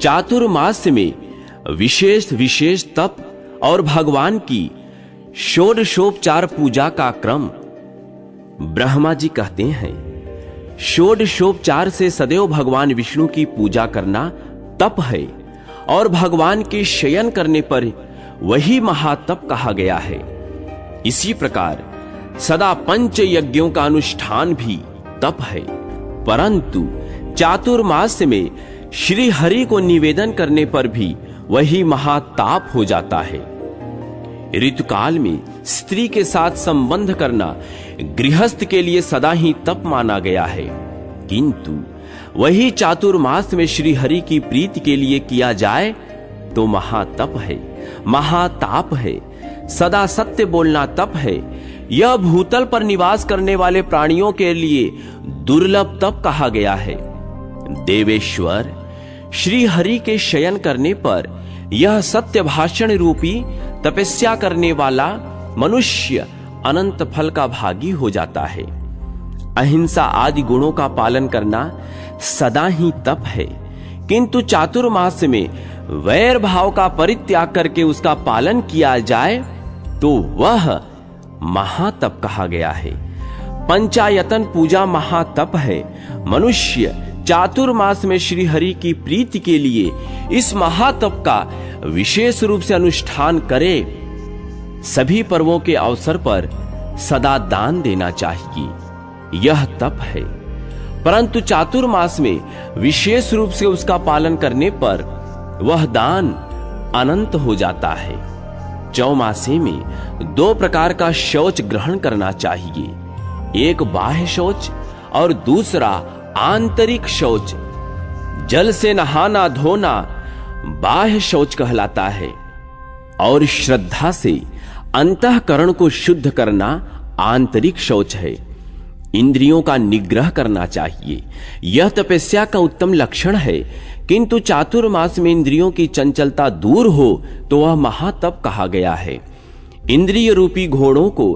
चातुर्मास्य में विशेष विशेष तप और भगवान की षोडशोपचार पूजा का क्रम। ब्रह्मा जी कहते हैं, षोडशोपचार से सदैव भगवान विष्णु की पूजा करना तप है और भगवान के शयन करने पर वही महातप कहा गया है। इसी प्रकार सदा पंच यज्ञों का अनुष्ठान भी तप है, परंतु चातुर्मास्य में श्री हरि को निवेदन करने पर भी वही महाताप हो जाता है। ऋतुकाल में स्त्री के साथ संबंध करना गृहस्थ के लिए सदा ही तप माना गया है, किंतु वही चातुर्मास में श्री हरि की प्रीति के लिए किया जाए तो महातप है, महाताप है। सदा सत्य बोलना तप है। यह भूतल पर निवास करने वाले प्राणियों के लिए दुर्लभ तप कहा गया है। देवेश्वर श्री हरि के शयन करने पर यह सत्य भाषण रूपी तपस्या करने वाला मनुष्य अनंत फल का भागी हो जाता है। अहिंसा आदि गुणों का पालन करना सदा ही तप है, किंतु चातुर्मास में वैर भाव का परित्याग करके उसका पालन किया जाए तो वह महातप कहा गया है। पंचायतन पूजा महातप है। मनुष्य चातुर्मास में श्री हरि की प्रीति के लिए इस महातप का विशेष रूप से अनुष्ठान करे। सभी पर्वों के अवसर पर सदा दान देना चाहिए, यह तप है। परंतु चातुर्मास में विशेष रूप से उसका पालन करने पर वह दान अनंत हो जाता है। चौमासे में 2 प्रकार का शौच ग्रहण करना चाहिए, एक बाह्य शौच और दूसरा आंतरिक शौच। जल से नहाना धोना बाह्य शौच कहलाता है और श्रद्धा से अंतःकरण को शुद्ध करना आंतरिक शौच है। इंद्रियों का निग्रह करना चाहिए, यह तपस्या का उत्तम लक्षण है, किंतु चातुर्मास में इंद्रियों की चंचलता दूर हो तो वह महातप कहा गया है। इंद्रिय रूपी घोड़ों को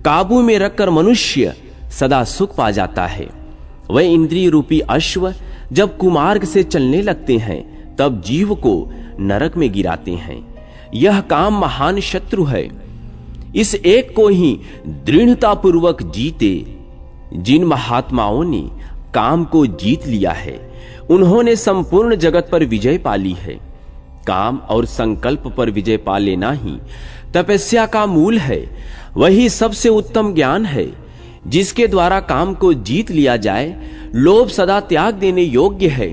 काबू में रखकर मनुष्य सदा सुख पा जाता है। वह इंद्रिय रूपी अश्व जब कुमार्ग से चलने लगते हैं तब जीव को नरक में गिराते हैं। यह काम महान शत्रु है। इस एक को ही दृढ़ता पूर्वक जीते। जिन महात्माओं ने काम को जीत लिया है उन्होंने संपूर्ण जगत पर विजय पा ली है। काम और संकल्प पर विजय पा लेना ही तपस्या का मूल है। वही सबसे उत्तम ज्ञान है जिसके द्वारा काम को जीत लिया जाए। लोभ सदा त्याग देने योग्य है,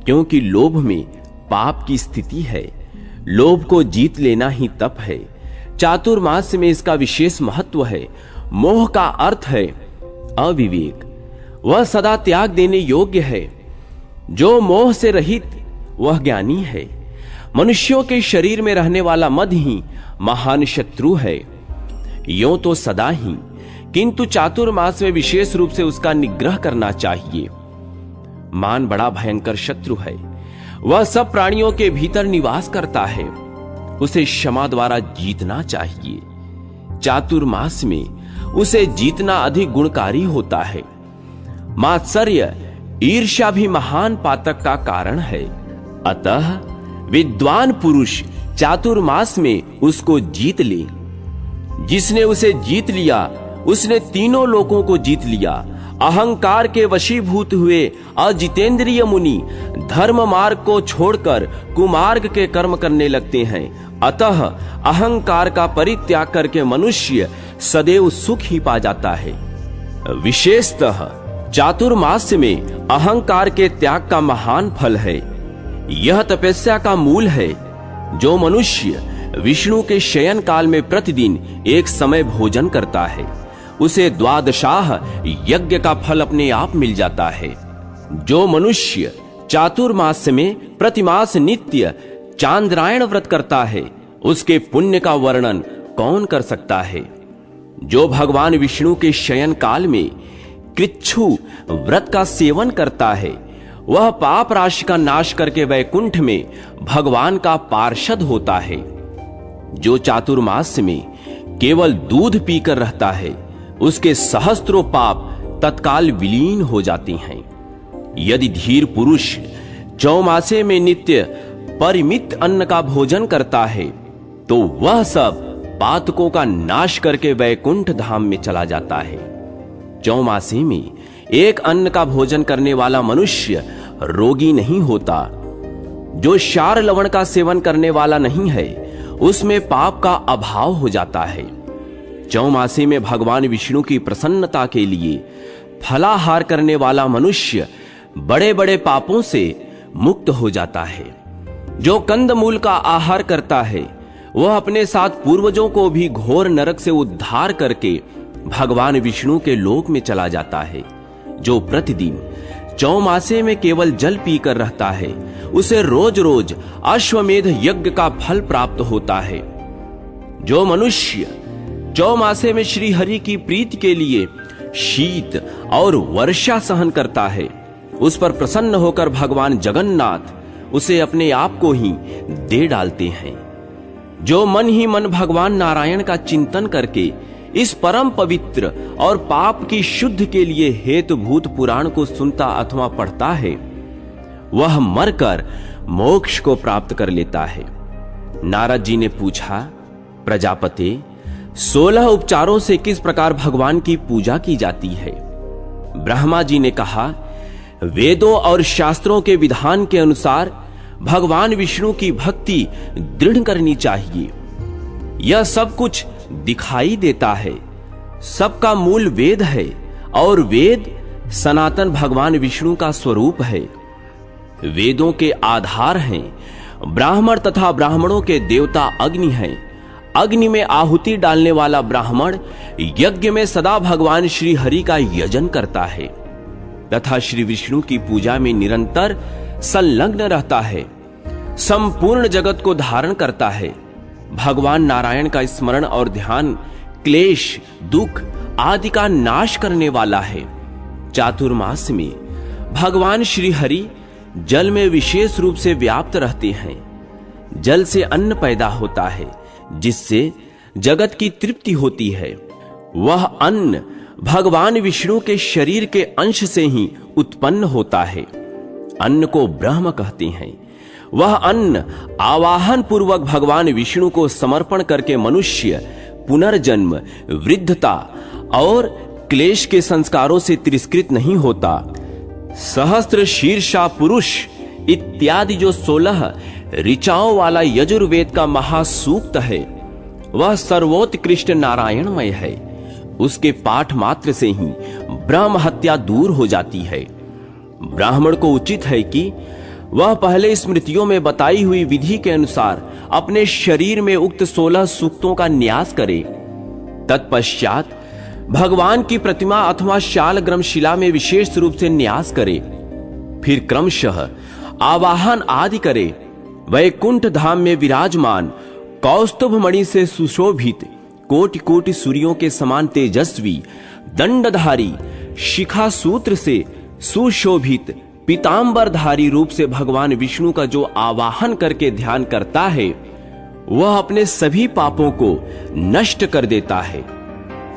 क्योंकि लोभ में पाप की स्थिति है। लोभ को जीत लेना ही तप है। चातुर्मास में इसका विशेष महत्व है। मोह का अर्थ है अविवेक, वह सदा त्याग देने योग्य है। जो मोह से रहित वह ज्ञानी है। मनुष्यों के शरीर में रहने वाला मद ही महान शत्रु है। यों तो सदा ही, किंतु चातुर्मास में विशेष रूप से उसका निग्रह करना चाहिए। मान बड़ा भयंकर शत्रु है। वह सब प्राणियों के भीतर निवास करता है। उसे क्षमा द्वारा जीतना चाहिए। चातुर्मास में उसे जीतना अधिक गुणकारी होता है। मात्सर्य ईर्ष्या भी महान पातक का कारण है। अतः विद्वान पुरुष चातुर्मास में उसको जीत ले। जिसने उसे जीत लिया उसने तीनों लोकों को जीत लिया। अहंकार के वशीभूत हुए अजितेंद्रिय मुनि धर्म मार्ग को छोड़कर कुमार्ग के कर्म करने लगते हैं। अतः अहंकार का परित्याग करके मनुष्य सदैव सुख ही पा जाता है। विशेषतः चातुर्मास में अहंकार के त्याग का महान फल है। यह तपस्या का मूल है। जो मनुष्य विष्णु के शयन काल में प्रतिदिन एक समय भोजन करता है उसे द्वादशाह यज्ञ का फल अपने आप मिल जाता है। जो मनुष्य चातुर्मास में प्रतिमास नित्य चांद्रायण व्रत करता है उसके पुण्य का वर्णन कौन कर सकता है। जो भगवान विष्णु के शयन काल में कृच्छु व्रत का सेवन करता है वह पाप राशि का नाश करके वैकुंठ में भगवान का पार्षद होता है। जो चातुर्मास में केवल दूध पीकर रहता है उसके सहस्त्रों पाप तत्काल विलीन हो जाते हैं। यदि धीर पुरुष चौमासे में नित्य परिमित अन्न का भोजन करता है तो वह सब पातकों का नाश करके वैकुंठ धाम में चला जाता है। चौमासे में एक अन्न का भोजन करने वाला मनुष्य रोगी नहीं होता। जो क्षार लवण का सेवन करने वाला नहीं है उसमें पाप का अभाव हो जाता है। चौमासे में भगवान विष्णु की प्रसन्नता के लिए फलाहार करने वाला मनुष्य बड़े बड़े पापों से मुक्त हो जाता है। जो कंदमूल का आहार करता है वह अपने साथ पूर्वजों को भी घोर नरक से उद्धार करके भगवान विष्णु के लोक में चला जाता है। जो प्रतिदिन चौमासे में केवल जल पीकर रहता है उसे रोज रोज अश्वमेध यज्ञ का फल प्राप्त होता है। जो मनुष्य चौमासे में श्री हरि की प्रीति के लिए शीत और वर्षा सहन करता है उस पर प्रसन्न होकर भगवान जगन्नाथ उसे अपने आप को ही दे डालते हैं। जो मन ही मन भगवान नारायण का चिंतन करके इस परम पवित्र और पाप की शुद्ध के लिए हेतुभूत पुराण को सुनता अथवा पढ़ता है वह मरकर मोक्ष को प्राप्त कर लेता है। नारद जी ने पूछा, प्रजापति 16 उपचारों से किस प्रकार भगवान की पूजा की जाती है? ब्रह्मा जी ने कहा, वेदों और शास्त्रों के विधान के अनुसार भगवान विष्णु की भक्ति दृढ़ करनी चाहिए। यह सब कुछ दिखाई देता है। सबका मूल वेद है और वेद सनातन भगवान विष्णु का स्वरूप है। वेदों के आधार हैं ब्राह्मण तथा ब्राह्मणों के देवता अग्नि हैं। अग्नि में आहुति डालने वाला ब्राह्मण यज्ञ में सदा भगवान श्री हरि का यजन करता है तथा श्री विष्णु की पूजा में निरंतर संलग्न रहता है। संपूर्ण जगत को धारण करता है। भगवान नारायण का स्मरण और ध्यान क्लेश, दुख आदि का नाश करने वाला है। चातुर्मास में भगवान श्री हरि जल में विशेष रूप से व्याप्त रहते हैं। जल से अन्न पैदा होता है जिससे जगत की तृप्ति होती है। वह अन्न भगवान विष्णु के शरीर के अंश से ही उत्पन्न होता है। अन्न को ब्रह्म कहते हैं। वह अन्न आवाहन पूर्वक भगवान विष्णु को समर्पण करके मनुष्य पुनर्जन्म, वृद्धता और क्लेश के संस्कारों से तिरस्कृत नहीं होता। सहस्त्र शीर्षा पुरुष इत्यादि जो 16 ऋचाओं वाला यजुर्वेद का महासूक्त है वह सर्वोत्कृष्ट नारायणमय है। उसके पाठ मात्र से ही ब्रह्म हत्या दूर हो जाती है। ब्राह्मण को उचित है कि वह पहले स्मृतियों में बताई हुई विधि के अनुसार अपने शरीर में उक्त 16 सूक्तों का न्यास करे। तत्पश्चात भगवान की प्रतिमा अथवा शालग्राम शिला में विशेष रूप से न्यास करे। फिर क्रमशः आवाहन आदि करे। वैकुंठ धाम में विराजमान कौस्तुभ मणि से सुशोभित कोटि कोटि सूर्यों के समान तेजस्वी दंडधारी शिखा सूत्र से सुशोभित पीतांबरधारी रूप से भगवान विष्णु का जो आवाहन करके ध्यान करता है वह अपने सभी पापों को नष्ट कर देता है।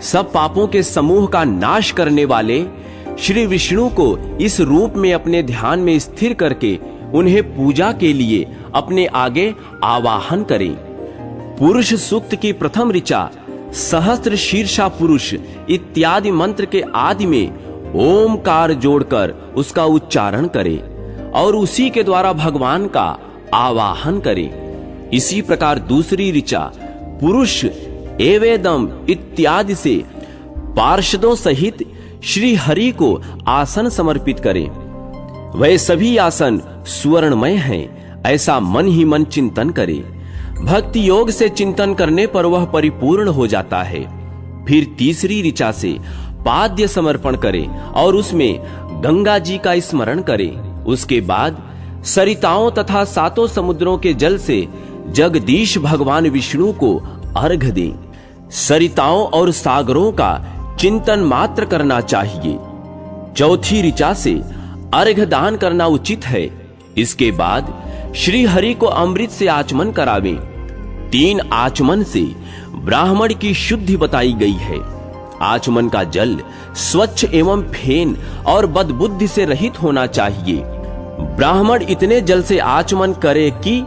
सब पापों के समूह का नाश करने वाले श्री विष्णु को इस रूप में अपने ध्यान में स्थिर करके उन्हें पूजा के लिए अपने आगे आवाहन करें। पुरुष सूक्त की प्रथम ऋचा सहस्त्र शीर्षा पुरुष इत्यादि मंत्र के आदि में ओमकार जोड़कर उसका उच्चारण करे और उसी के द्वारा भगवान का आवाहन करे। इसी प्रकार दूसरी ऋचा पुरुष एवेदम इत्यादि से पार्षदों सहित श्री हरि को आसन समर्पित करें। वह सभी आसन सुवर्णमय हैं, ऐसा मन ही मन चिंतन करे। भक्ति योग से चिंतन करने पर वह परिपूर्ण हो जाता है। फिर तीसरी ऋचा से पाद्य समर्पण करे और उसमें गंगा जी का स्मरण करे। उसके बाद सरिताओं तथा सातों समुद्रों के जल से जगदीश भगवान विष्णु को अर्घ दें। सरिताओं और सागरों का चिंतन मात्र करना चाहिए। चौथी ऋचा से अर्घ दान करना उचित है। इसके बाद श्री हरि को अमृत से आचमन करावें। 3 आचमन से ब्राह्मण की शुद्धि बताई गई है। आचमन का जल स्वच्छ एवं फेन और बदबुद्धि से रहित होना चाहिए। ब्राह्मण इतने जल से आचमन करे कि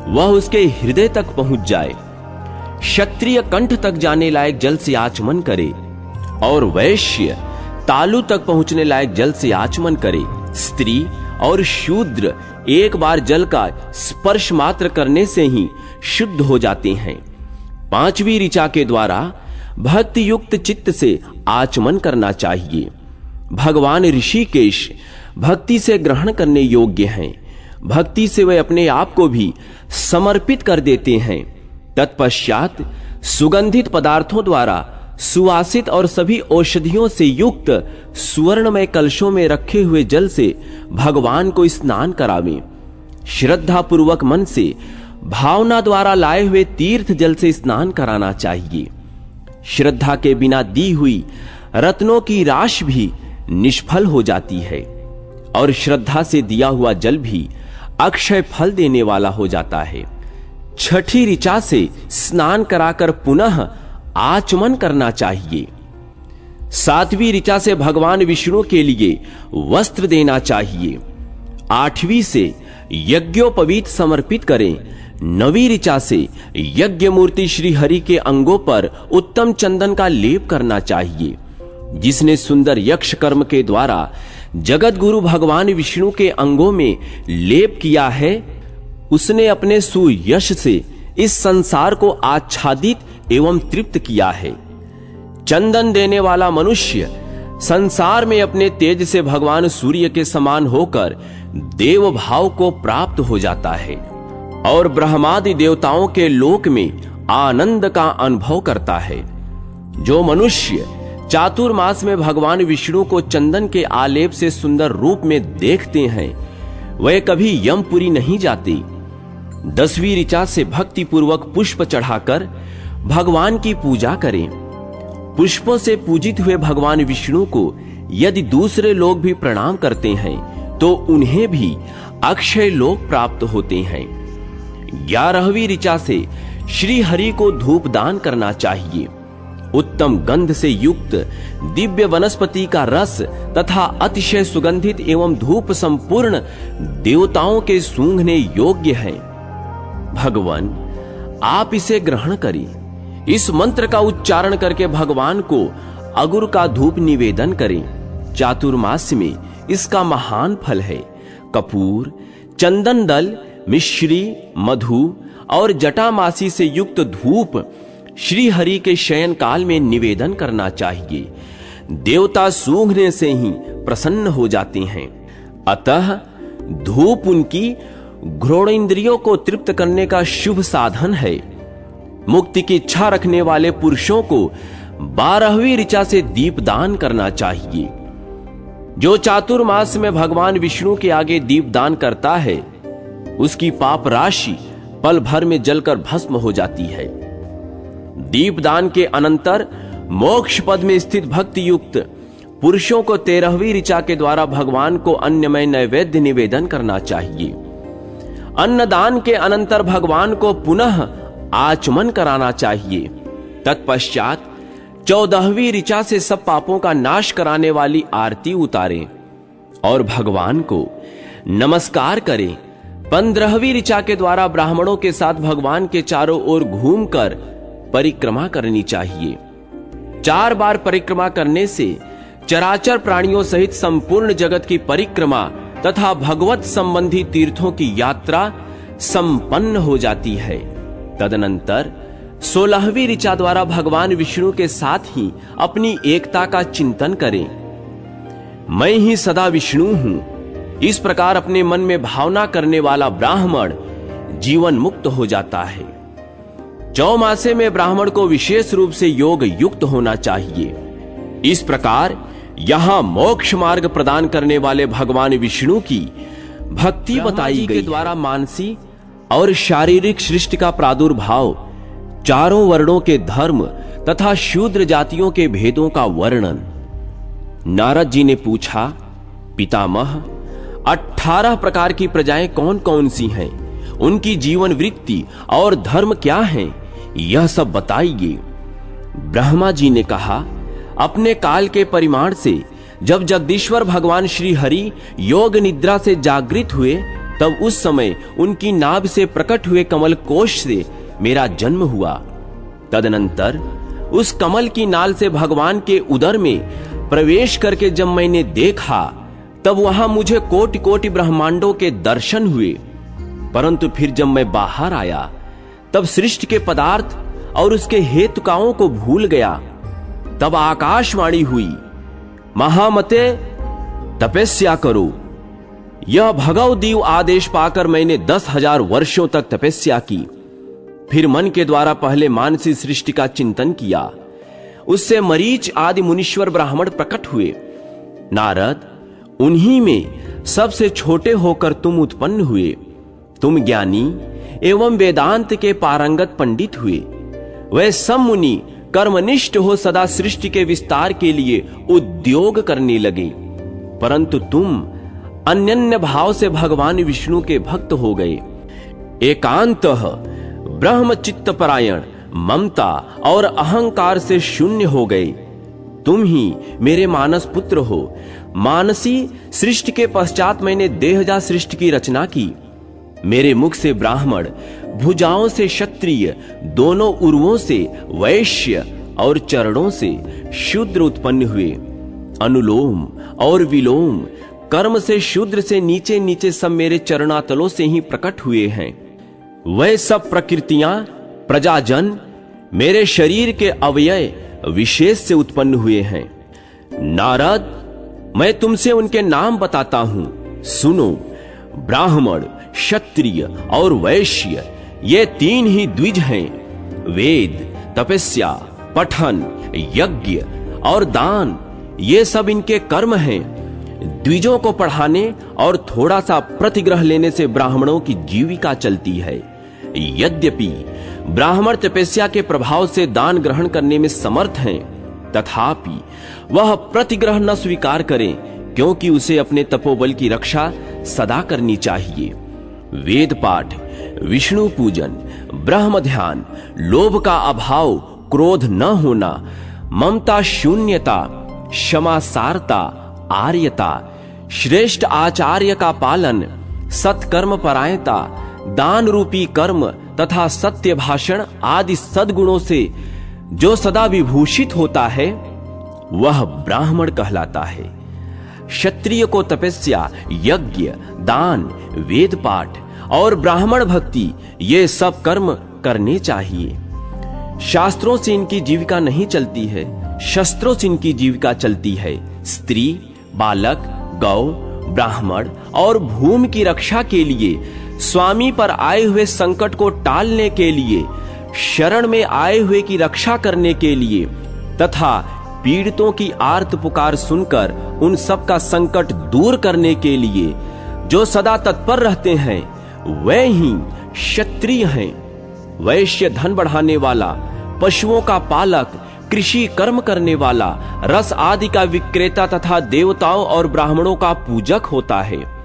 वह उसके हृदय तक पहुंच जाए। क्षत्रिय कंठ तक जाने लायक जल से आचमन करे और वैश्य तालु तक पहुंचने लायक जल से आचमन करे। स्त्री और शूद्र एक बार जल का स्पर्श मात्र करने से ही शुद्ध हो जाते हैं। पांचवी ऋचा के द्वारा भक्ति युक्त चित्त से आचमन करना चाहिए। भगवान ऋषिकेश भक्ति से ग्रहण करने योग्य हैं। भक्ति से वे अपने आप को भी समर्पित कर देते हैं। तत्पश्चात सुगंधित पदार्थों द्वारा सुवासित और सभी औषधियों से युक्त सुवर्णमय कलशों में रखे हुए जल से भगवान को स्नान करावें। श्रद्धा पूर्वक मन से भावना द्वारा लाए हुए तीर्थ जल से स्नान कराना चाहिए। श्रद्धा के बिना दी हुई रत्नों की राशि भी निष्फल हो जाती है और श्रद्धा से दिया हुआ जल भी अक्षय फल देने वाला हो जाता है। छठी ऋचा से स्नान कराकर पुनः आचमन करना चाहिए। सातवीं ऋचा से भगवान विष्णु के लिए वस्त्र देना चाहिए। आठवीं से यज्ञोपवीत समर्पित करें। नवीं ऋचा से यज्ञ मूर्ति श्री हरि के अंगों पर उत्तम चंदन का लेप करना चाहिए। जिसने सुंदर यक्ष कर्म के द्वारा जगत गुरु भगवान विष्णु के अंगों में लेप किया है, उसने अपने सुयश से इस संसार को आच्छादित एवं तृप्त किया है। चंदन देने वाला मनुष्य संसार में अपने तेज से भगवान सूर्य के समान होकर देव भाव को प्राप्त हो जाता है और ब्रह्मादि देवताओं के लोक में आनंद का अनुभव करता है। जो मनुष्य चातुर्मास में भगवान विष्णु को चंदन के आलेप से सुंदर रूप में देखते हैं, वह कभी यमपुरी नहीं जाते। 10वीं ऋचा से भक्ति पूर्वक पुष्प चढ़ाकर भगवान की पूजा करें। पुष्पों से पूजित हुए भगवान विष्णु को यदि दूसरे लोग भी प्रणाम करते हैं तो उन्हें भी अक्षय लोक प्राप्त होते हैं। 11वीं ऋचा से श्री हरि को धूप दान करना चाहिए। उत्तम गंध से युक्त दिव्य वनस्पति का रस तथा अतिशय सुगंधित एवं धूप संपूर्ण देवताओं के सूंघने योग्य है। भगवान आप इसे ग्रहण करें। इस मंत्र का उच्चारण करके भगवान को अगुर का धूप निवेदन करें। चातुर्मास में इसका महान फल है। कपूर, चंदन दल, मिश्री, मधु और जटामासी से युक्त धूप श्री हरि के शयन काल में निवेदन करना चाहिए। देवता सूंघने से ही प्रसन्न हो जाते हैं। अतः धूप उनकी घ्रोणेन्द्रियों को तृप्त करने का शुभ साधन है। मुक्ति की इच्छा रखने वाले पुरुषों को 12वीं ऋचा से दीपदान करना चाहिए। जो चातुर्मास में भगवान विष्णु के आगे दीपदान करता है, उसकी पाप राशि पल भर में जलकर भस्म हो जाती है। दीपदान के अनंतर मोक्ष पद में स्थित भक्ति युक्त पुरुषों को 13वीं ऋचा के द्वारा भगवान को अन्नमय नैवेद्य निवेदन करना चाहिए। अन्नदान के अनंतर भगवान को पुनः आचमन कराना चाहिए। तत्पश्चात 14वीं ऋचा से सब पापों का नाश कराने वाली आरती उतारें और भगवान को नमस्कार करें। 15वीं ऋचा के द्वारा ब्राह्मणों के साथ भगवान के चारों ओर घूमकर परिक्रमा करनी चाहिए। 4 बार परिक्रमा करने से चराचर प्राणियों सहित संपूर्ण जगत की परिक्रमा तथा भगवत संबंधी तीर्थों की यात्रा संपन्न हो जाती है। तदनंतर 16वीं ऋचा द्वारा भगवान विष्णु के साथ ही अपनी एकता का चिंतन करें। मैं ही सदा विष्णु हूं, इस प्रकार अपने मन में भावना करने वाला ब्राह्मण जीवन मुक्त हो जाता है। चौमासे में ब्राह्मण को विशेष रूप से योग युक्त होना चाहिए। इस प्रकार यहां मोक्ष मार्ग प्रदान करने वाले भगवान विष्णु की भक्ति बताई गई। के द्वारा मानसिक और शारीरिक सृष्टि का प्रादुर्भाव, चारों वर्णों के धर्म तथा शूद्र जातियों के भेदों का वर्णन। नारद जी ने पूछा, पितामह 18 प्रकार की प्रजाएं कौन कौन सी हैं? उनकी जीवन वृत्ति और धर्म क्या हैं? यह सब बताइए। ब्रह्मा जी ने कहा, अपने काल के परिमाण से जब जगदीश्वर भगवान श्री हरि योग निद्रा से जागृत हुए, तब उस समय उनकी नाभ से प्रकट हुए कमल कोश से मेरा जन्म हुआ। तदनंतर उस कमल की नाल से भगवान के उदर में प्रवेश करके जब मैंने देखा, तब वहां मुझे कोटि कोटि ब्रह्मांडों के दर्शन हुए। परंतु फिर जब मैं बाहर आया, तब सृष्टि के पदार्थ और उसके हेतुकाओं को भूल गया। तब आकाशवाणी हुई, महामते तपस्या करो। यह भगवदीव आदेश पाकर मैंने 10,000 वर्षों तक तपस्या की। फिर मन के द्वारा पहले मानसी सृष्टि का चिंतन किया। उससे मरीच आदि मुनीश्वर ब्राह्मण प्रकट हुए। नारद, उन्हीं में सबसे छोटे होकर तुम उत्पन्न हुए। तुम ज्ञानी एवं वेदांत के पारंगत पंडित हुए। वह सब मुनि कर्मनिष्ठ हो सदा सृष्टि के विस्तार के लिए उद्योग करने लगे। परंतु तुम अन्यन्य भाव से भगवान विष्णु के भक्त हो गए। एकांतः ब्रह्म चित्त परायण, ममता और अहंकार से शून्य हो गए। तुम ही मेरे मानस पुत्र हो। मानसी सृष्टि के पश्चात मैंने देहजा सृष्टि की रचना की। मेरे मुख से ब्राह्मण, भुजाओं से क्षत्रिय, दोनों उर्वों से वैश्य और चरणों से शूद्र उत्पन्न हुए। अनुलोम और विलोम कर्म से शूद्र से नीचे नीचे सब मेरे चरणातलों से ही प्रकट हुए हैं। वह सब प्रकृतियां, प्रजाजन मेरे शरीर के अवयव विशेष से उत्पन्न हुए हैं। नारद, मैं तुमसे उनके नाम बताता हूं, सुनो। ब्राह्मण, क्षत्रिय और वैश्य ये तीन ही द्विज हैं। वेद, तपस्या, पठन, यज्ञ और दान ये सब इनके कर्म हैं। द्विजों को पढ़ाने और थोड़ा सा प्रतिग्रह लेने से ब्राह्मणों की जीविका चलती है। यद्यपि ब्राह्मण तपस्या के प्रभाव से दान ग्रहण करने में समर्थ हैं, तथापि वह प्रतिग्रह न स्वीकार करें, क्योंकि उसे अपने तपोबल की रक्षा सदा करनी चाहिए। वेद पाठ, विष्णु पूजन, ब्रह्म ध्यान, लोभ का अभाव, क्रोध न होना, ममता शून्यता, क्षमासारता, आर्यता, श्रेष्ठ आचार्य का पालन, सत्कर्म परायणता, दान रूपी कर्म तथा सत्य भाषण आदि सद्गुणों से जो सदा विभूषित होता है, वह ब्राह्मण कहलाता है। क्षत्रिय को तपस्या, यज्ञ, दान, वेद पाठ और ब्राह्मण भक्ति ये सब कर्म करने चाहिए। शास्त्रों से इनकी जीविका नहीं चलती है, शस्त्रों से इनकी जीविका चलती है। स्त्री, बालक, गौ, ब्राह्मण और भूमि की रक्षा के लिए, स्वामी पर आए हुए संकट को टालने के लिए, शरण में आए हुए की रक्षा करने के लिए तथा पीड़ितों की आर्त पुकार सुनकर उन सब का संकट दूर करने के लिए जो सदा तत्पर रहते हैं, वे ही क्षत्रिय हैं। वैश्य धन बढ़ाने वाला, पशुओं का पालक, कृषि कर्म करने वाला, रस आदि का विक्रेता तथा देवताओं और ब्राह्मणों का पूजक होता है।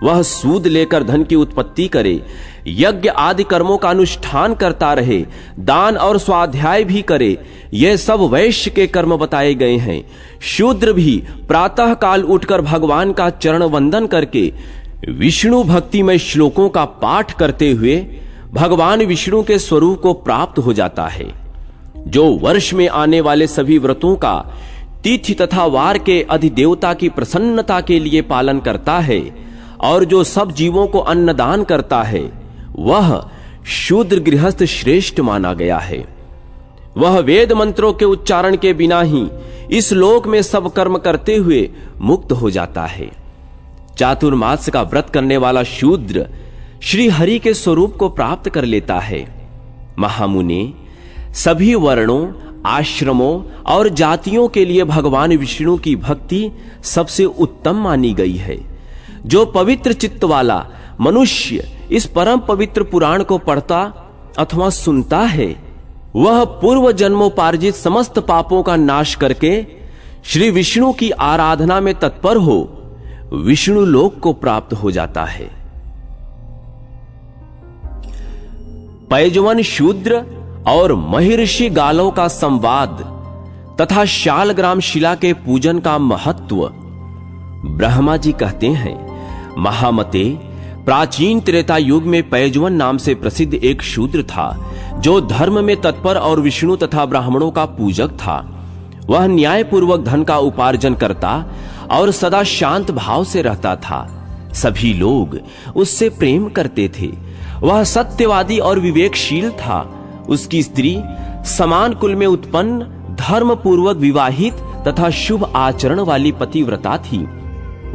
वह सूद लेकर धन की उत्पत्ति करे, यज्ञ आदि कर्मों का अनुष्ठान करता रहे, दान और स्वाध्याय भी करे। ये सब वैश्य के कर्म बताए गए हैं। शूद्र भी प्रातः काल उठकर भगवान का चरण वंदन करके विष्णु भक्तिमय श्लोकों का पाठ करते हुए भगवान विष्णु के स्वरूप को प्राप्त हो जाता है। जो वर्ष में आने वाले सभी व्रतों का तिथि तथा वार के अधिदेवता की प्रसन्नता के लिए पालन करता है और जो सब जीवों को अन्नदान करता है, वह शूद्र गृहस्थ श्रेष्ठ माना गया है। वह वेद मंत्रों के उच्चारण के बिना ही इस लोक में सब कर्म करते हुए मुक्त हो जाता है। चातुर्मास का व्रत करने वाला शूद्र श्री हरि के स्वरूप को प्राप्त कर लेता है। महामुनि, सभी वर्णों, आश्रमों और जातियों के लिए भगवान विष्णु की भक्ति सबसे उत्तम मानी गई है। जो पवित्र चित्त वाला मनुष्य इस परम पवित्र पुराण को पढ़ता अथवा सुनता है, वह पूर्व जन्मोपार्जित समस्त पापों का नाश करके श्री विष्णु की आराधना में तत्पर हो विष्णु लोक को प्राप्त हो जाता है। पैजवन शूद्र और महर्षि गालों का संवाद तथा शालग्राम शिला के पूजन का महत्व। ब्रह्मा जी कहते हैं, महामते, प्राचीन त्रेता युग में पैजवन नाम से प्रसिद्ध एक शूद्र था जो धर्म में तत्पर और विष्णु तथा ब्राह्मणों का पूजक था। वह न्यायपूर्वक धन का उपार्जन करता और सदा शांत भाव से रहता था। सभी लोग उससे प्रेम करते थे। वह सत्यवादी और विवेकशील था। उसकी स्त्री समान कुल में उत्पन्न, धर्म पूर्वक विवाहित तथा शुभ आचरण वाली पतिव्रता थी।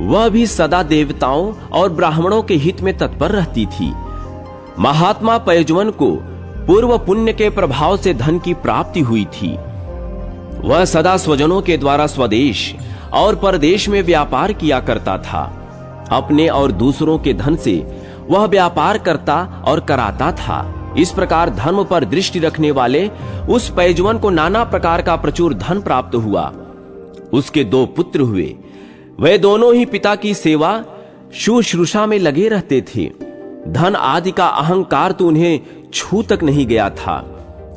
वह भी सदा देवताओं और ब्राह्मणों के हित में तत्पर रहती थी। महात्मा पैजवन को पूर्व पुण्य के प्रभाव से धन की प्राप्ति हुई थी। वह सदा स्वजनों के द्वारा स्वदेश और परदेश में व्यापार किया करता था। अपने और दूसरों के धन से वह व्यापार करता और कराता था। इस प्रकार धर्म पर दृष्टि रखने वाले उस पैजवन को नाना प्रकार का प्रचुर धन प्राप्त हुआ। उसके 2 पुत्र हुए। वे दोनों ही पिता की सेवा शुश्रूषा में लगे रहते थे। धन आदि का अहंकार तो उन्हें छू तक नहीं गया था।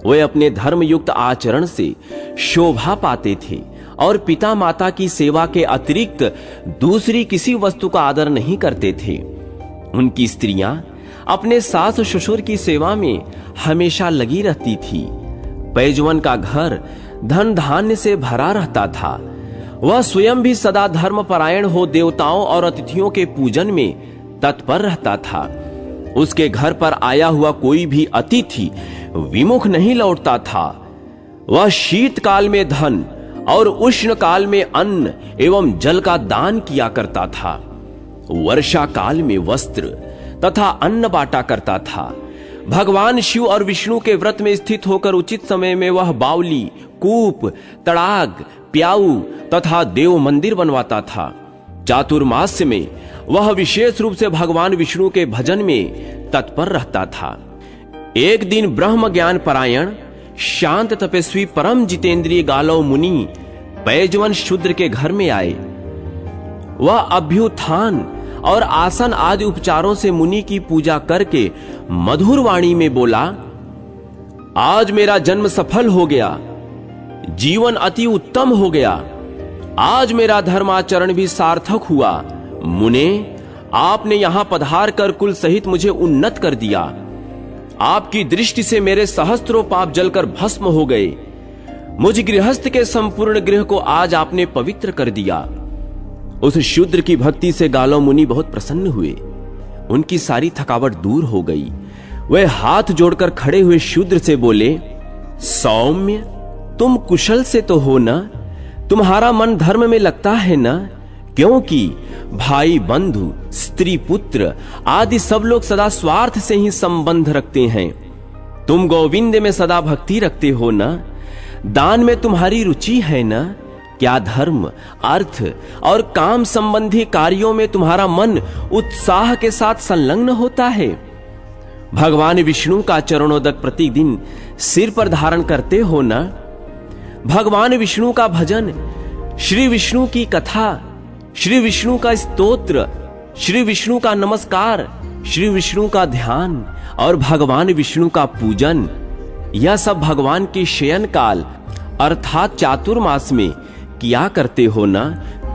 वे अपने धर्मयुक्त आचरण से शोभा पाते थे और पिता माता की सेवा के अतिरिक्त दूसरी किसी वस्तु का आदर नहीं करते थे। उनकी स्त्रियां अपने सास ससुर की सेवा में हमेशा लगी रहती थी। पैजवन का घर धन धान्य से भरा रहता था। वह स्वयं भी सदा धर्मपरायण हो देवताओं और अतिथियों के पूजन में तत्पर रहता था। उसके घर पर आया हुआ कोई भी अतिथि विमुख नहीं लौटता था। वह शीतकाल में धन और उष्ण काल में अन्न एवं जल का दान किया करता था। वर्षा काल में वस्त्र तथा अन्न बांटा करता था। भगवान शिव और विष्णु के व्रत में स्थित होकर उचित समय में वह बावली, कूप, तड़ाग, प्याऊ तथा देव मंदिर बनवाता था। चातुर्मास्य में वह विशेष रूप से भगवान विष्णु के भजन में तत्पर रहता था। एक दिन ब्रह्म ज्ञान परायण शांत तपस्वी परम जितेंद्रिय गालव मुनि पैजवन शूद्र के घर में आए। वह अभ्युत्थान और आसन आदि उपचारों से मुनि की पूजा करके मधुर वाणी में बोला, आज मेरा जन्म सफल हो गया, जीवन अति उत्तम हो गया। आज मेरा धर्माचरण भी सार्थक हुआ। मुने, आपने यहां पधार कर कुल सहित मुझे उन्नत कर दिया। आपकी दृष्टि से मेरे सहस्त्रों पाप जलकर भस्म हो गए। मुझ गृहस्थ के संपूर्ण गृह को आज आपने पवित्र कर दिया। उस शूद्र की भक्ति से गालव मुनि बहुत प्रसन्न हुए। उनकी सारी थकावट दूर हो गई। वे हाथ जोड़कर खड़े हुए शूद्र से बोले, सौम्य, तुम कुशल से तो हो ना? तुम्हारा मन धर्म में लगता है ना? क्योंकि भाई बंधु, स्त्री पुत्र आदि सब लोग सदा स्वार्थ से ही संबंध रखते हैं। तुम गोविंद में सदा भक्ति रखते हो ना? दान में तुम्हारी रुचि है ना? क्या धर्म, अर्थ और काम संबंधी कार्यों में तुम्हारा मन उत्साह के साथ संलग्न होता है? भगवान विष्णु का चरणोदक प्रतिदिन सिर पर धारण करते हो ना? भगवान विष्णु का भजन, श्री विष्णु की कथा, श्री विष्णु का स्तोत्र, श्री विष्णु का नमस्कार, श्री विष्णु का ध्यान और भगवान विष्णु का पूजन, यह सब भगवान के शयन काल अर्थात चातुर्मास में किया करते हो ना?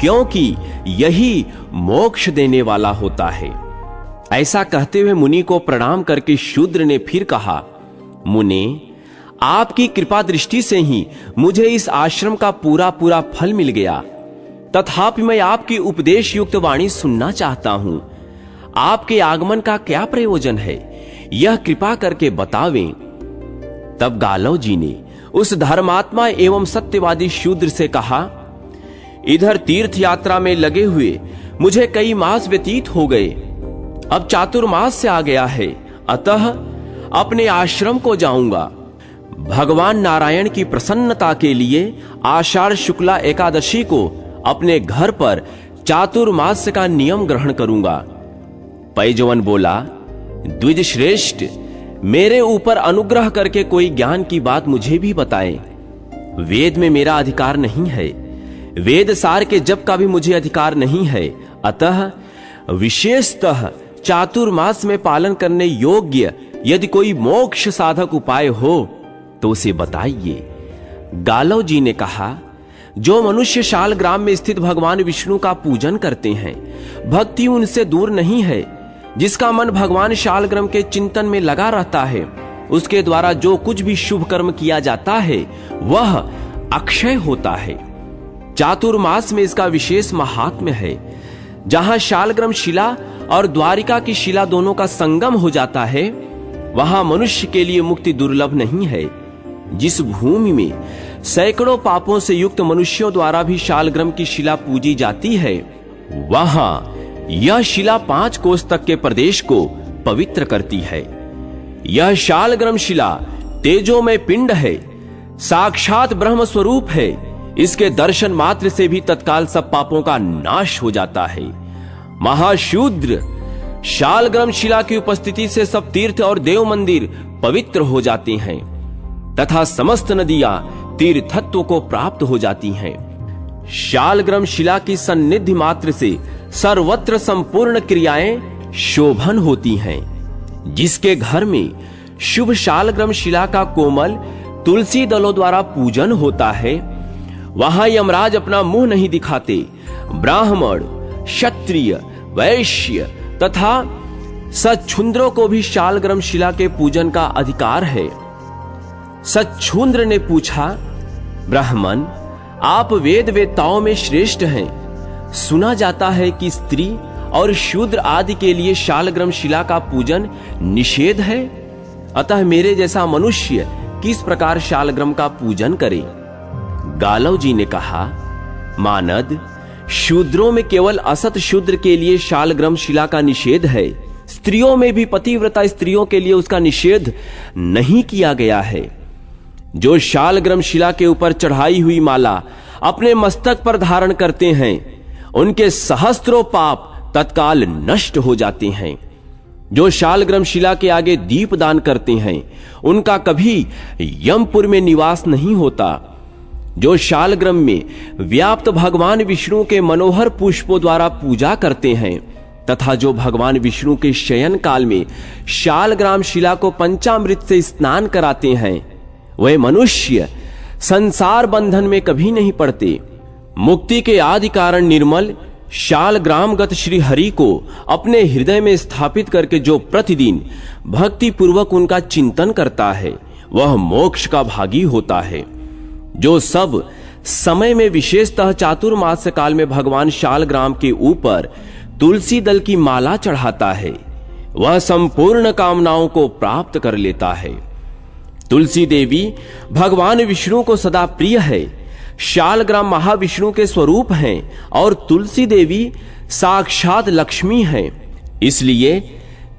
क्योंकि यही मोक्ष देने वाला होता है। ऐसा कहते हुए मुनि को प्रणाम करके शूद्र ने फिर कहा, मुने, आपकी कृपा दृष्टि से ही मुझे इस आश्रम का पूरा पूरा फल मिल गया। तथापि मैं आपकी उपदेश युक्त वाणी सुनना चाहता हूं। आपके आगमन का क्या प्रयोजन है, यह कृपा करके बतावें। तब गालव जी ने उस धर्मात्मा एवं सत्यवादी शूद्र से कहा, इधर तीर्थ यात्रा में लगे हुए मुझे कई मास व्यतीत हो गए। अब चातुर्मास से आ गया है, अतः अपने आश्रम को जाऊंगा। भगवान नारायण की प्रसन्नता के लिए आषाढ़ शुक्ला एकादशी को अपने घर पर चातुर्मास का नियम ग्रहण करूंगा। पैजवन बोला, द्विज श्रेष्ठ, मेरे ऊपर अनुग्रह करके कोई ज्ञान की बात मुझे भी बताएं। वेद में मेरा अधिकार नहीं है, वेद सार के जप का भी मुझे अधिकार नहीं है। अतः विशेषतः चातुर्मास में पालन करने योग्य यदि कोई मोक्ष साधक उपाय हो तो उसे बताइए। गालव जी ने कहा, जो मनुष्य शालग्राम में स्थित भगवान विष्णु का पूजन करते हैं, भक्ति उनसे दूर नहीं है। जिसका मन भगवान शालग्राम के चिंतन में लगा रहता है, उसके द्वारा जो कुछ भी शुभ कर्म किया जाता है वह अक्षय होता है। चातुर्मास में इसका विशेष महात्म्य है। जहां शालग्राम शिला और द्वारिका की शिला दोनों का संगम हो जाता है, वहां मनुष्य के लिए मुक्ति दुर्लभ नहीं है। जिस भूमि में सैकड़ों पापों से युक्त मनुष्यों द्वारा भी शालग्राम की शिला पूजी जाती है, वहां यह शिला 5 कोस तक के प्रदेश को पवित्र करती है। यह शालग्राम शिला तेजोमय पिंड है, साक्षात ब्रह्म स्वरूप है। इसके दर्शन मात्र से भी तत्काल सब पापों का नाश हो जाता है। महाशूद्र, शालग्राम शिला की उपस्थिति से सब तीर्थ और देव मंदिर पवित्र हो जाते हैं तथा समस्त नदियां तीर्थत्व को प्राप्त हो जाती हैं। शालग्राम शिला की सन्निधि मात्र से सर्वत्र संपूर्ण क्रियाएं शोभन होती हैं। जिसके घर में शुभ शालग्राम शिला का कोमल तुलसी दलों द्वारा पूजन होता है, वहां यमराज अपना मुंह नहीं दिखाते। ब्राह्मण, क्षत्रिय, वैश्य तथा सच्छूद्रों को भी शालग्राम शिला के पूजन का अधिकार है। सच्छूद्र ने पूछा, ब्राह्मण, आप वेद वेत्ताओं में श्रेष्ठ हैं। सुना जाता है कि स्त्री और शूद्र आदि के लिए शालग्राम शिला का पूजन निषेध है। अतः मेरे जैसा मनुष्य किस प्रकार शालग्राम का पूजन करे? गालव जी ने कहा, मानद, शूद्रों में केवल असत शूद्र के लिए शालग्राम शिला का निषेध है। स्त्रियों में भी पतिव्रता स्त्रियों के लिए उसका निषेध नहीं किया गया है। जो शालग्राम शिला के ऊपर चढ़ाई हुई माला अपने मस्तक पर धारण करते हैं, उनके सहस्त्रों पाप तत्काल नष्ट हो जाते हैं। जो शालग्राम शिला के आगे दीप दान करते हैं, उनका कभी यमपुर में निवास नहीं होता। जो शालग्राम में व्याप्त भगवान विष्णु के मनोहर पुष्पों द्वारा पूजा करते हैं तथा जो भगवान विष्णु के शयन काल में शालग्राम शिला को पंचामृत से स्नान कराते हैं, वह मनुष्य संसार बंधन में कभी नहीं पड़ते। मुक्ति के आदि कारण निर्मल शालग्रामगत श्री हरि को अपने हृदय में स्थापित करके जो प्रतिदिन भक्ति पूर्वक उनका चिंतन करता है, वह मोक्ष का भागी होता है। जो सब समय में विशेषतः चातुर्मास काल में भगवान शालग्राम के ऊपर तुलसी दल की माला चढ़ाता है, वह संपूर्ण कामनाओं को प्राप्त कर लेता है। तुलसी देवी भगवान विष्णु को सदा प्रिय है। शालग्राम महाविष्णु के स्वरूप हैं और तुलसी देवी साक्षात लक्ष्मी हैं। इसलिए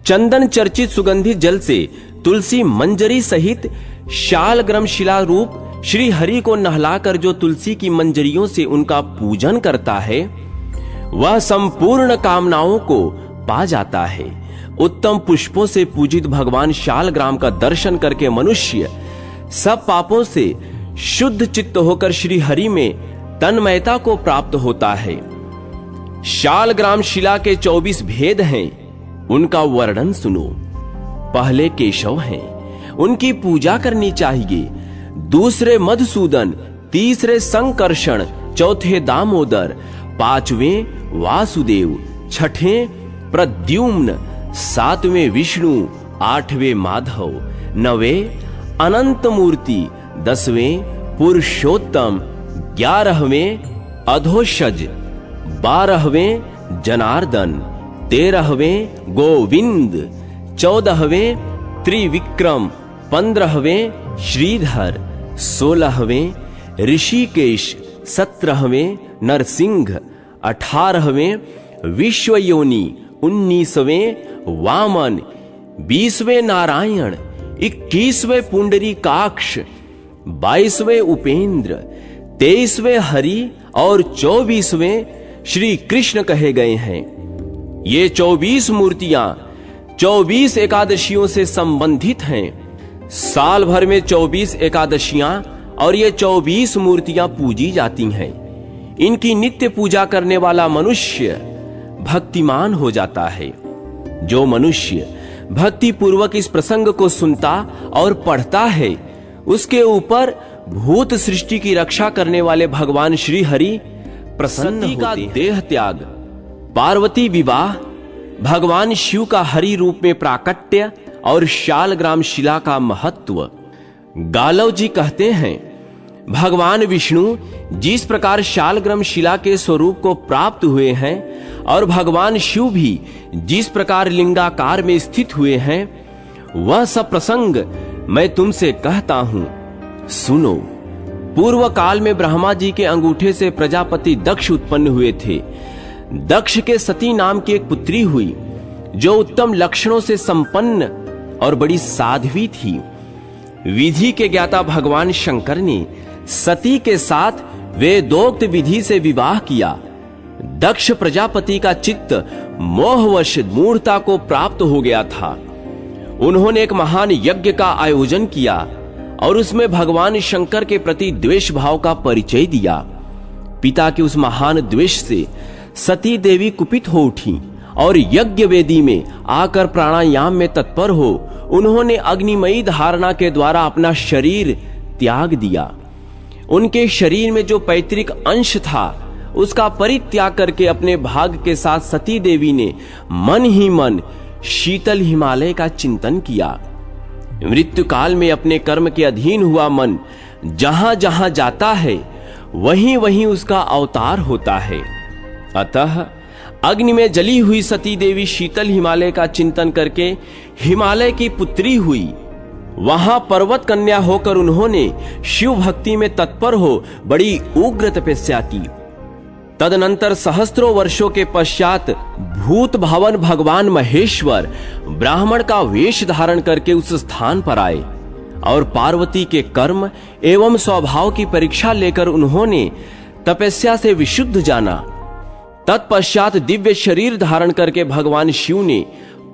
चंदन चर्चित सुगंधित जल से तुलसी मंजरी सहित शालग्राम शिला रूप श्री हरि को नहलाकर जो तुलसी की मंजरियों से उनका पूजन करता है, वह संपूर्ण कामनाओं को पा जाता है। उत्तम पुष्पों से पूजित भगवान शालग्राम का दर्शन करके मनुष्य सब पापों से शुद्ध चित्त होकर श्री हरि में तन्मयता को प्राप्त होता है। शालग्राम शिला के 24 भेद हैं, उनका वर्णन सुनो। पहले केशव हैं, उनकी पूजा करनी चाहिए। दूसरे मधुसूदन, तीसरे संकर्षण, चौथे दामोदर, पांचवें वासुदेव, छठें प्रद्युम्न, सातवें विष्णु, आठवें माधव, नवें अनंत मूर्ति, 10वें पुरुषोत्तम, 11वें अधोषज, 12वें जनार्दन, 13वें गोविंद, 14वें त्रिविक्रम, 15वें श्रीधर, 16वें ऋषिकेश, 17वें नरसिंह, 18वें विश्वयोनि, 19वें वामन, 20वें नारायण, 21वें पुंडरीकाक्ष, 22वें उपेंद्र, 23वें हरि और 24वें श्री कृष्ण कहे गए हैं। ये 24 मूर्तियां 24 एकादशियों से संबंधित हैं। साल भर में 24 एकादशियां और ये 24 मूर्तियां पूजी जाती हैं। इनकी नित्य पूजा करने वाला मनुष्य भक्तिमान हो जाता है। जो मनुष्य भक्ति पूर्वक इस प्रसंग को सुनता और पढ़ता है, उसके ऊपर भूत सृष्टि की रक्षा करने वाले भगवान श्री हरि प्रसन्न होते का देह त्याग, पार्वती विवाह, भगवान शिव का हरि रूप में प्राकट्य और शालग्राम शिला का महत्व। गालव जी कहते हैं, भगवान विष्णु जिस प्रकार शालग्राम शिला के स्वरूप को प्राप्त हुए हैं और भगवान शिव भी जिस प्रकार लिंगाकार में स्थित हुए हैं, वह सब प्रसंग मैं तुमसे कहता हूं, सुनो। पूर्व काल में ब्रह्मा जी के अंगूठे से प्रजापति दक्ष उत्पन्न हुए थे। दक्ष के सती नाम की एक पुत्री हुई जो उत्तम लक्षणों से संपन्न और बड़ी साध्वी थी। विधि के ज्ञाता भगवान शंकर ने सती के साथ वेदोक्त विधि से विवाह किया। दक्ष प्रजापति का चित्त मोहवश मूढ़ता को प्राप्त हो गया था। उन्होंने एक महान यज्ञ का आयोजन किया और उसमें भगवान शंकर के प्रति द्वेष भाव का परिचय दिया। पिता के उस महान द्वेष से सती देवी कुपित हो उठी और यज्ञ वेदी में आकर प्राणायाम में तत्पर हो उन्होंने अग्निमयी धारणा के द्वारा अपना शरीर त्याग दिया। उनके शरीर में जो पैतृक अंश था उसका परित्याग करके अपने भाग के साथ सती देवी ने मन ही मन शीतल हिमालय का चिंतन किया। मृत्यु काल में अपने कर्म के अधीन हुआ मन जहां जहां जाता है वहीं वहीं उसका अवतार होता है। अतः अग्नि में जली हुई सती देवी शीतल हिमालय का चिंतन करके हिमालय की पुत्री हुई। वहां पर्वत कन्या होकर उन्होंने शिव भक्ति में तत्पर हो बड़ी उग्र तपस्या की। तदनंतर सहस्त्रों वर्षों के पश्चात भूत भवन भगवान महेश्वर ब्राह्मण का वेश धारण करके उस स्थान पर आए और पार्वती के कर्म एवं स्वभाव की परीक्षा लेकर उन्होंने तपस्या से विशुद्ध जाना। तत्पश्चात दिव्य शरीर धारण करके भगवान शिव ने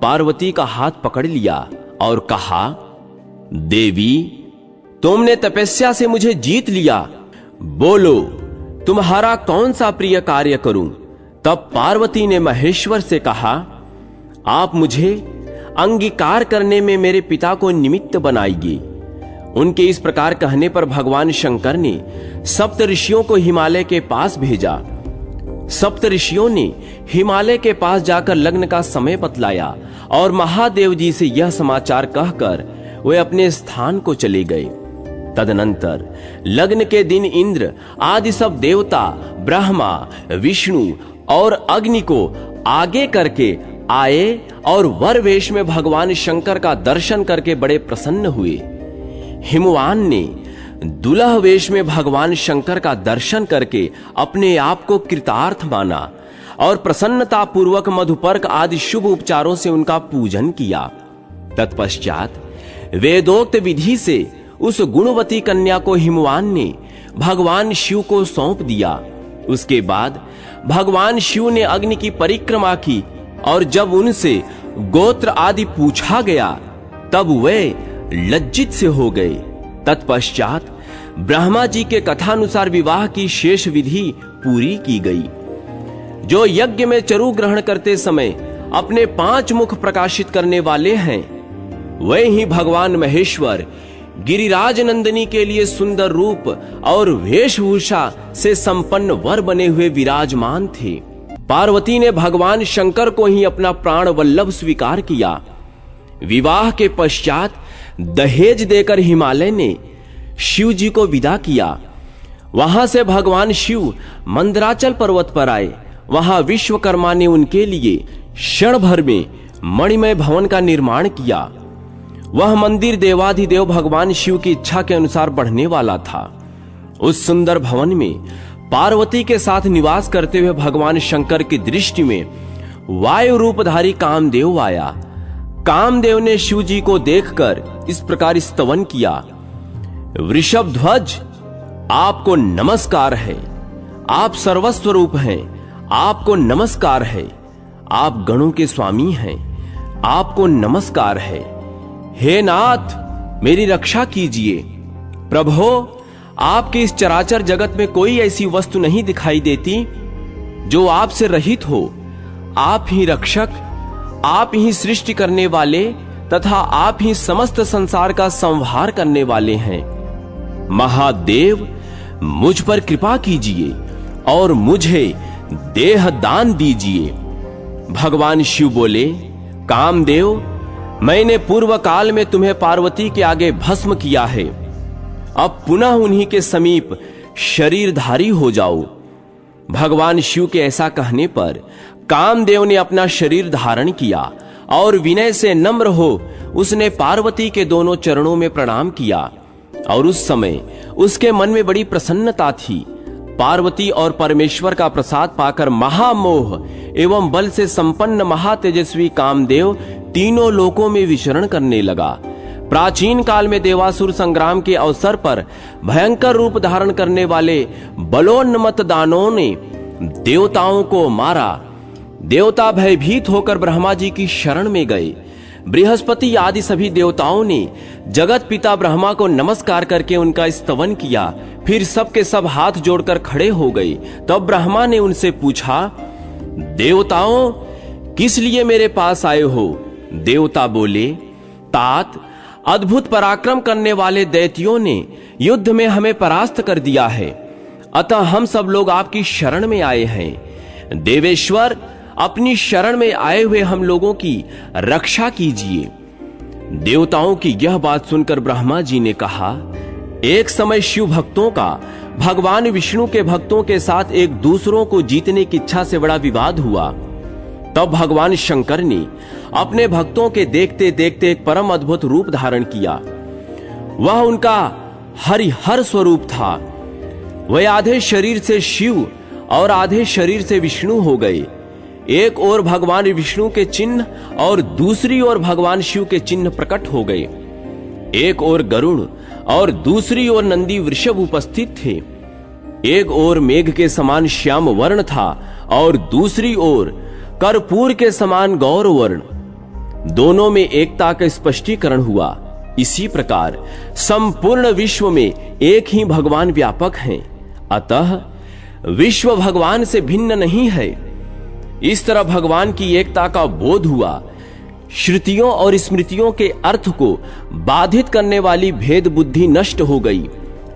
पार्वती का हाथ पकड़ लिया और कहा, देवी तुमने तपस्या से मुझे जीत लिया, बोलो तुम्हारा कौन सा प्रिय कार्य करूं। तब पार्वती ने महेश्वर से कहा, आप मुझे अंगीकार करने में मेरे पिता को निमित्त बनाइए। उनके इस प्रकार कहने पर भगवान शंकर ने सप्त ऋषियों को हिमालय के पास भेजा। सप्त ऋषियों ने हिमालय के पास जाकर लग्न का समय बतलाया और महादेव जी से यह समाचार कहकर वे अपने स्थान को चले गए। तदनंतर लग्न के दिन इंद्र आदि सब देवता ब्रह्मा, विष्णु और अग्नि को आगे करके आए और वर वेश में भगवान शंकर का दर्शन करके बड़े प्रसन्न हुए। हिमवान ने दुल्हा वेश में भगवान शंकर का दर्शन करके अपने आप को कृतार्थ माना और प्रसन्नता पूर्वक मधुपर्क आदि शुभ उपचारों से उनका पूजन किया। तत्पश्चात वेदोक्त विधि से उस गुणवती कन्या को हिमवान ने भगवान शिव को सौंप दिया। उसके बाद भगवान शिव ने अग्नि की परिक्रमा की और जब उनसे गोत्र आदि पूछा गया तब वे लज्जित से हो गए। तत्पश्चात ब्रह्मा जी के कथानुसार विवाह की शेष विधि पूरी की गई। जो यज्ञ में चरु ग्रहण करते समय अपने 5 मुख प्रकाशित करने वाले हैं, वे ही भगवान महेश्वर गिरिराज नंदिनी के लिए सुंदर रूप और वेशभूषा से संपन्न वर बने हुए विराजमान थे। पार्वती ने भगवान शंकर को ही अपना प्राण वल्लभ स्वीकार किया। विवाह के पश्चात दहेज देकर हिमालय ने शिव जी को विदा किया। वहां से भगवान शिव मंदराचल पर्वत पर आए। वहां विश्वकर्मा ने उनके लिए क्षण भर में मणिमय भवन का निर्माण किया। वह मंदिर देवाधिदेव भगवान शिव की इच्छा के अनुसार बढ़ने वाला था। उस सुंदर भवन में पार्वती के साथ निवास करते हुए भगवान शंकर की दृष्टि में वायु रूपधारी कामदेव आया। कामदेव ने शिव जी को देखकर इस प्रकार स्तवन किया, वृषभ ध्वज आपको नमस्कार है, आप सर्वस्व रूप हैं, आपको नमस्कार है, आप गणों के स्वामी हैं, आपको नमस्कार है। हे नाथ मेरी रक्षा कीजिए। प्रभो आपके इस चराचर जगत में कोई ऐसी वस्तु नहीं दिखाई देती जो आपसे रहित हो। आप ही रक्षक, आप ही सृष्टि करने वाले तथा आप ही समस्त संसार का संहार करने वाले हैं। महादेव मुझ पर कृपा कीजिए और मुझे देह दान दीजिए। भगवान शिव बोले, कामदेव, मैंने पूर्व काल में तुम्हें पार्वती के आगे भस्म किया है, अब पुनः उन्हीं के समीप शरीरधारी हो जाओ। भगवान शिव के ऐसा कहने पर कामदेव ने अपना शरीर धारण किया और विनय से नम्र हो उसने पार्वती के दोनों चरणों में प्रणाम किया। और उस समय उसके मन में बड़ी प्रसन्नता थी। पार्वती और परमेश्वर का प्रसाद पाकर महामोह एवं बल से संपन्न महातेजस्वी कामदेव तीनों लोकों में विचरण करने लगा। प्राचीन काल में देवासुर संग्राम के अवसर पर भयंकर रूप धारण करने वाले बलोन्मत्त दानवों ने देवताओं को मारा। देवता भयभीत होकर ब्रह्मा जी की शरण में गए। बृहस्पति आदि सभी देवताओं ने जगत पिता ब्रह्मा को नमस्कार करके उनका स्तवन किया। फिर सब के सब हाथ जोड़कर खड़े हो गए। तब ब्रह्मा ने उनसे पूछा, देवताओं, किस लिए मेरे पास आए हो? देवता बोले, तात, अद्भुत पराक्रम करने वाले दैत्यों ने युद्ध में हमें परास्त कर दिया है, अतः हम सब लोग आपकी शरण में आए हैं। देवेश्वर, अपनी शरण में आए हुए हम लोगों की रक्षा कीजिए। देवताओं की यह बात सुनकर ब्रह्मा जी ने कहा, एक समय शिव भक्तों का भगवान विष्णु के भक्तों के साथ एक दूसरों को जीतने की इच्छा से बड़ा विवाद हुआ। तब भगवान शंकर ने अपने भक्तों के देखते देखते एक परम अद्भुत रूप धारण किया। वह उनका हरिहर स्वरूप था। वह आधे शरीर से शिव और आधे शरीर से विष्णु हो गए। एक ओर भगवान विष्णु के चिन्ह और दूसरी ओर भगवान शिव के चिन्ह प्रकट हो गए। एक ओर गरुड़ और दूसरी ओर नंदी वृषभ उपस्थित थे। एक ओर मेघ के समान श्याम वर्ण था और दूसरी ओर कर्पूर के समान गौर वर्ण। दोनों में एकता का स्पष्टीकरण हुआ। इसी प्रकार संपूर्ण विश्व में एक ही भगवान व्यापक हैं, अतः विश्व भगवान से भिन्न नहीं है। इस तरह भगवान की एकता का बोध हुआ। श्रुतियों और स्मृतियों के अर्थ को बाधित करने वाली भेद बुद्धि नष्ट हो गई।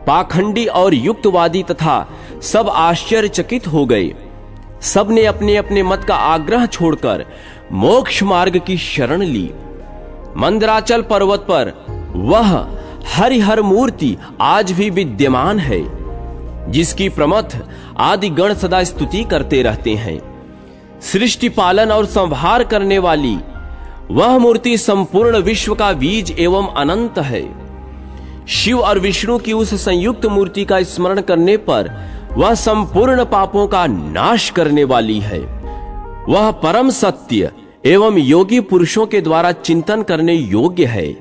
पाखंडी और युक्तवादी तथा सब आश्चर्यचकित हो गए। सब ने अपने अपने मत का आग्रह छोड़कर मोक्ष मार्ग की शरण ली। मंदराचल पर्वत पर वह हरिहर मूर्ति आज भी विद्यमान है, जिसकी प्रमथ आदि गण सदा स्तुति करते रहते हैं। सृष्टि पालन और संहार करने वाली वह मूर्ति संपूर्ण विश्व का बीज एवं अनंत है। शिव और विष्णु की उस संयुक्त मूर्ति का स्मरण करने पर वह संपूर्ण पापों का नाश करने वाली है। वह परम सत्य एवं योगी पुरुषों के द्वारा चिंतन करने योग्य है।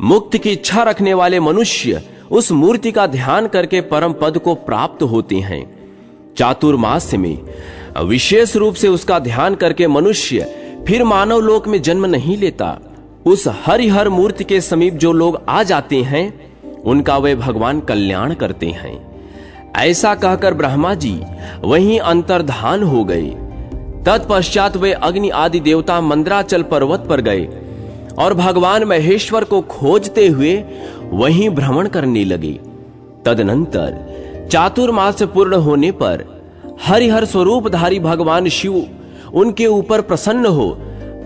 मुक्ति की इच्छा रखने वाले मनुष्य उस मूर्ति का ध्यान करके परम पद को प्राप्त होते हैं। चातुर्मास्य में विशेष रूप से उसका ध्यान करके मनुष्य फिर मानव लोक में जन्म नहीं लेता। उस हरिहर मूर्ति के समीप जो लोग आ जाते हैं, उनका वे भगवान कल्याण करते हैं। ऐसा कहकर ब्रह्मा जी वहीं अंतर्धान हो गए। तत्पश्चात वे अग्नि आदि देवता मंदराचल पर्वत पर गए और भगवान महेश्वर को खोजते हुए वहीं भ्रमण करने लगे। तदनंतर चातुर्मास पूर्ण होने पर हरिहर स्वरूपधारी भगवान शिव उनके ऊपर प्रसन्न हो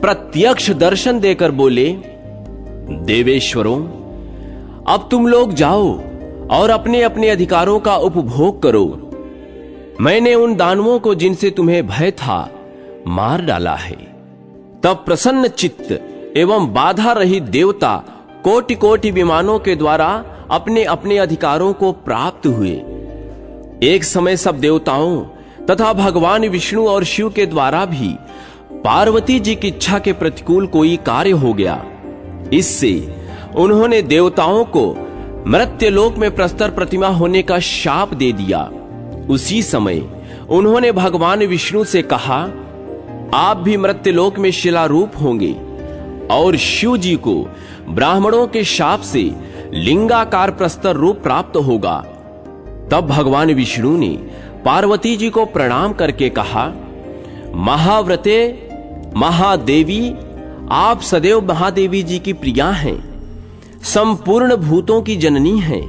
प्रत्यक्ष दर्शन देकर बोले, देवेश्वरों, अब तुम लोग जाओ और अपने अपने अधिकारों का उपभोग करो। मैंने उन दानवों को जिनसे तुम्हें भय था मार डाला है। तब प्रसन्न चित्त एवं बाधा रहित देवता कोटि कोटि विमानों के द्वारा अपने अपने अधिकारों को प्राप्त हुए। एक समय सब देवताओं तथा भगवान विष्णु और शिव के द्वारा भी पार्वती जी की इच्छा के प्रतिकूल कोई कार्य हो गया। इससे उन्होंने देवताओं को मर्त्यलोक में प्रस्तर प्रतिमा होने का शाप दे दिया। उसी समय उन्होंने भगवान विष्णु से कहा, आप भी मर्त्यलोक में शिलारूप होंगे और शिव जी को ब्राह्मणों के शाप से लिंगाकार प्रस्तर रूप प्राप्त होगा। तब भगवान विष्णु ने पार्वती जी को प्रणाम करके कहा, महाव्रते महादेवी, आप सदैव महादेवी जी की प्रिया हैं, संपूर्ण भूतों की जननी हैं,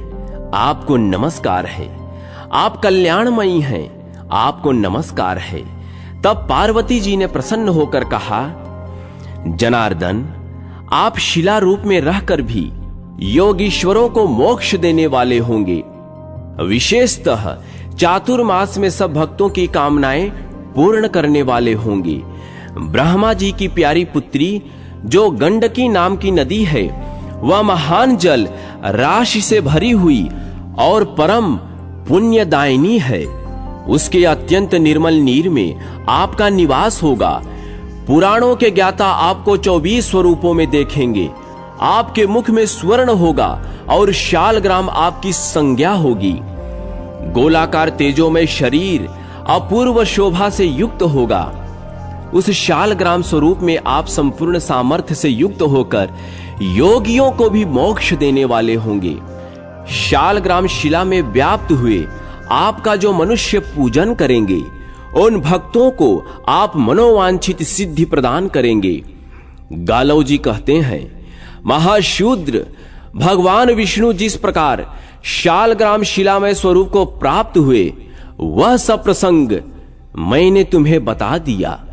आपको नमस्कार है। आप कल्याणमयी हैं, आपको नमस्कार है। तब पार्वती जी ने प्रसन्न होकर कहा, जनार्दन, आप शिला रूप में रहकर भी योगीश्वरों को मोक्ष देने वाले होंगे। विशेषतः चातुर्मास में सब भक्तों की कामनाएं पूर्ण करने वाले होंगे। ब्रह्मा जी की प्यारी पुत्री जो गंडकी नाम की नदी है, वह महान जल राशि से भरी हुई और परम पुण्यदायिनी है। उसके अत्यंत निर्मल नीर में आपका निवास होगा। पुराणों के ज्ञाता आपको 24 स्वरूपों में देखेंगे। आपके मुख में स्वर्ण होगा और शालग्राम आपकी संज्ञा होगी। गोलाकार तेजोमय शरीर अपूर्व शोभा से युक्त होगा। उस शालग्राम स्वरूप में आप संपूर्ण सामर्थ्य से युक्त होकर योगियों को भी मोक्ष देने वाले होंगे। शालग्राम शिला में व्याप्त हुए आपका जो मनुष्य पूजन करेंगे, उन भक्तों को आप मनोवांछित सिद्धि प्रदान करेंगे। गालव जी कहते हैं, महाशूद्र, भगवान विष्णु जिस प्रकार शालग्राम शिलामय स्वरूप को प्राप्त हुए, वह सब प्रसंग मैंने तुम्हें बता दिया।